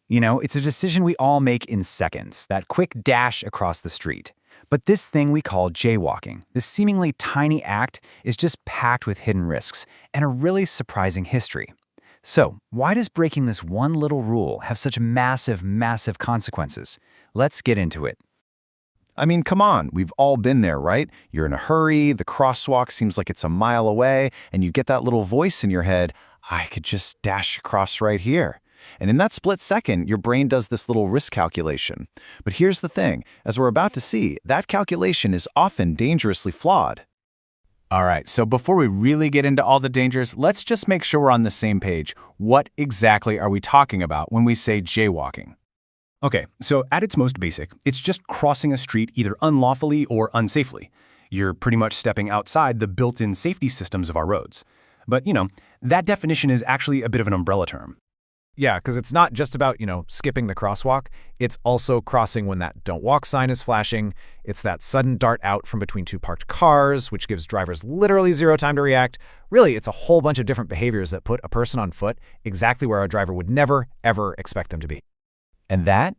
You know, it's a decision we all make in seconds, that quick dash across the street. But this thing we call jaywalking, this seemingly tiny act, is just packed with hidden risks and a really surprising history. So, why does breaking this one little rule have such massive, massive consequences? Let's get into it. I mean, come on, we've all been there, right? You're in a hurry, the crosswalk seems like it's a mile away, and you get that little voice in your head, I could just dash across right here. And in that split second, your brain does this little risk calculation. But here's the thing, as we're about to see, that calculation is often dangerously flawed. All right, so before we really get into all the dangers, let's just make sure we're on the same page. What exactly are we talking about when we say jaywalking? Okay, so at its most basic, it's just crossing a street either unlawfully or unsafely. You're pretty much stepping outside the built-in safety systems of our roads. But, that definition is actually a bit of an umbrella term. Yeah, because it's not just about, skipping the crosswalk. It's also crossing when that don't walk sign is flashing. It's that sudden dart out from between two parked cars, which gives drivers literally zero time to react. Really, it's a whole bunch of different behaviors that put a person on foot exactly where a driver would never, ever expect them to be. And that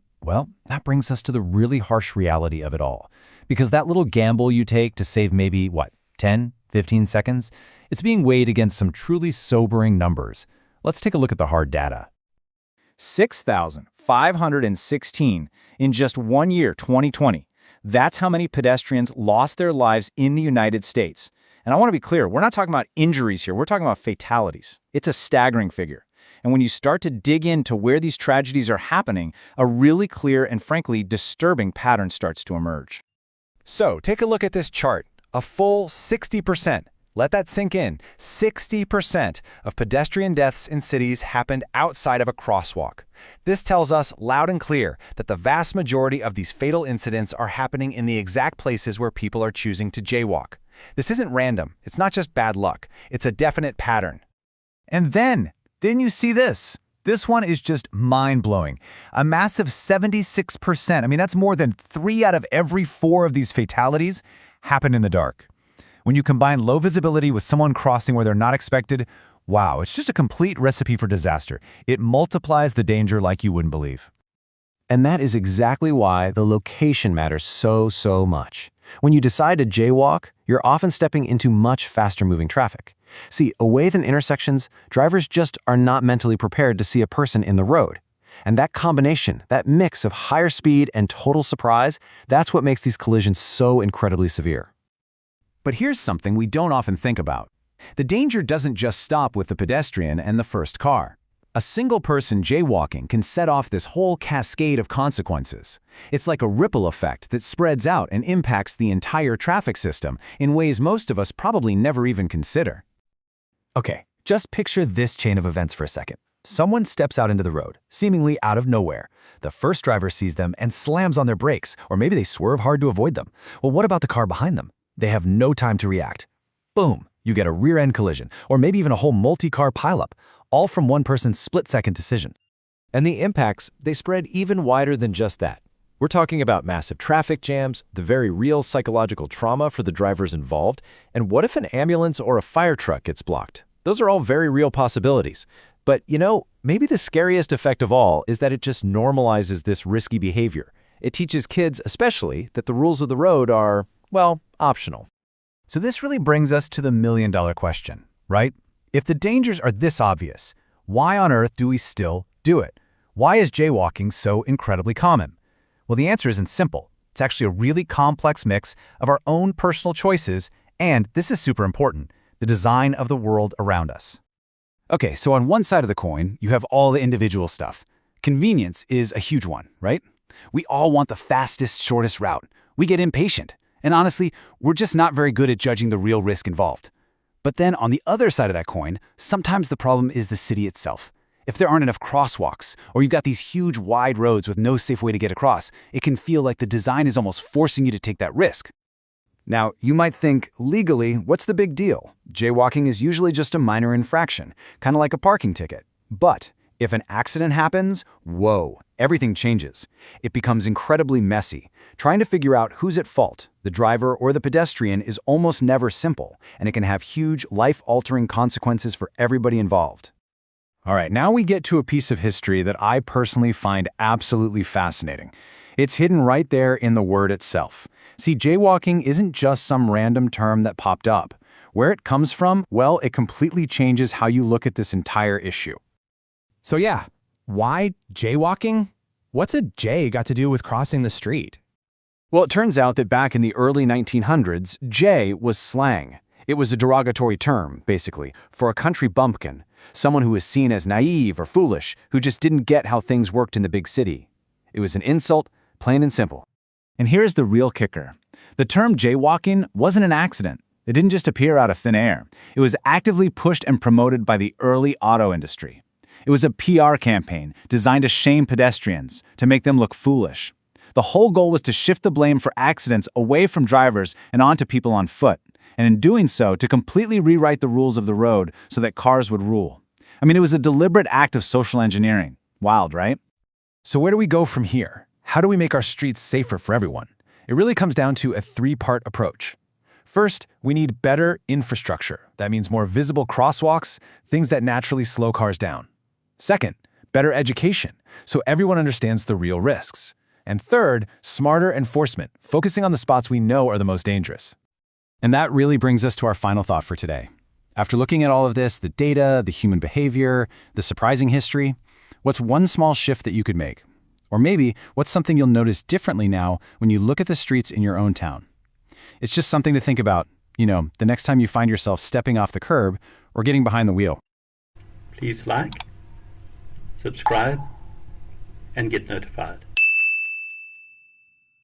brings us to the really harsh reality of it all. Because that little gamble you take to save maybe, 10, 15 seconds, it's being weighed against some truly sobering numbers. Let's take a look at the hard data. 6,516 in just 1 year, 2020. That's how many pedestrians lost their lives in the United States. And I want to be clear, we're not talking about injuries here, we're talking about fatalities. It's a staggering figure. And when you start to dig into where these tragedies are happening, a really clear and frankly disturbing pattern starts to emerge. So take a look at this chart. A full 60%. Let that sink in. 60% of pedestrian deaths in cities happened outside of a crosswalk. This tells us loud and clear that the vast majority of these fatal incidents are happening in the exact places where people are choosing to jaywalk. This isn't random. It's not just bad luck. It's a definite pattern. And then you see this. This one is just mind-blowing. A massive 76%, that's more than 3 out of every 4 of these fatalities happen in the dark. When you combine low visibility with someone crossing where they're not expected, wow, it's just a complete recipe for disaster. It multiplies the danger like you wouldn't believe. And that is exactly why the location matters so much. When you decide to jaywalk, you're often stepping into much faster-moving traffic. See, away than intersections, drivers just are not mentally prepared to see a person in the road. And that combination, that mix of higher speed and total surprise, that's what makes these collisions so incredibly severe. But here's something we don't often think about. The danger doesn't just stop with the pedestrian and the first car. A single person jaywalking can set off this whole cascade of consequences. It's like a ripple effect that spreads out and impacts the entire traffic system in ways most of us probably never even consider. Okay, just picture this chain of events for a second. Someone steps out into the road, seemingly out of nowhere. The first driver sees them and slams on their brakes, or maybe they swerve hard to avoid them. Well, what about the car behind them? They have no time to react. Boom, you get a rear-end collision, or maybe even a whole multi-car pileup, all from one person's split-second decision. And the impacts, they spread even wider than just that. We're talking about massive traffic jams, the very real psychological trauma for the drivers involved, and what if an ambulance or a fire truck gets blocked? Those are all very real possibilities. But, maybe the scariest effect of all is that it just normalizes this risky behavior. It teaches kids, especially, that the rules of the road are, optional. So this really brings us to the million-dollar question, right? If the dangers are this obvious, why on earth do we still do it? Why is jaywalking so incredibly common? Well, the answer isn't simple. It's actually a really complex mix of our own personal choices and, this is super important, the design of the world around us. Okay, so on one side of the coin, you have all the individual stuff. Convenience is a huge one, right? We all want the fastest, shortest route. We get impatient. And honestly, we're just not very good at judging the real risk involved. But then on the other side of that coin, sometimes the problem is the city itself. If there aren't enough crosswalks, or you've got these huge wide roads with no safe way to get across, it can feel like the design is almost forcing you to take that risk. Now, you might think, legally, what's the big deal? Jaywalking is usually just a minor infraction, kind of like a parking ticket. But if an accident happens, whoa, everything changes. It becomes incredibly messy. Trying to figure out who's at fault, the driver or the pedestrian, is almost never simple, and it can have huge, life-altering consequences for everybody involved. All right, now we get to a piece of history that I personally find absolutely fascinating. It's hidden right there in the word itself. See, jaywalking isn't just some random term that popped up. Where it comes from, well, it completely changes how you look at this entire issue. So yeah, why jaywalking? What's a J got to do with crossing the street? Well, it turns out that back in the early 1900s, jay was slang. It was a derogatory term, basically, for a country bumpkin, someone who was seen as naive or foolish, who just didn't get how things worked in the big city. It was an insult, plain and simple. And here's the real kicker. The term jaywalking wasn't an accident. It didn't just appear out of thin air. It was actively pushed and promoted by the early auto industry. It was a PR campaign designed to shame pedestrians, to make them look foolish. The whole goal was to shift the blame for accidents away from drivers and onto people on foot, and in doing so, to completely rewrite the rules of the road so that cars would rule. I mean, it was a deliberate act of social engineering. Wild, right? So where do we go from here? How do we make our streets safer for everyone? It really comes down to a three-part approach. First, we need better infrastructure. That means more visible crosswalks, things that naturally slow cars down. Second, better education, so everyone understands the real risks. And third, smarter enforcement, focusing on the spots we know are the most dangerous. And that really brings us to our final thought for today. After looking at all of this, the data, the human behavior, the surprising history, what's one small shift that you could make? Or maybe, what's something you'll notice differently now when you look at the streets in your own town? It's just something to think about, the next time you find yourself stepping off the curb or getting behind the wheel. Please like, subscribe, and get notified.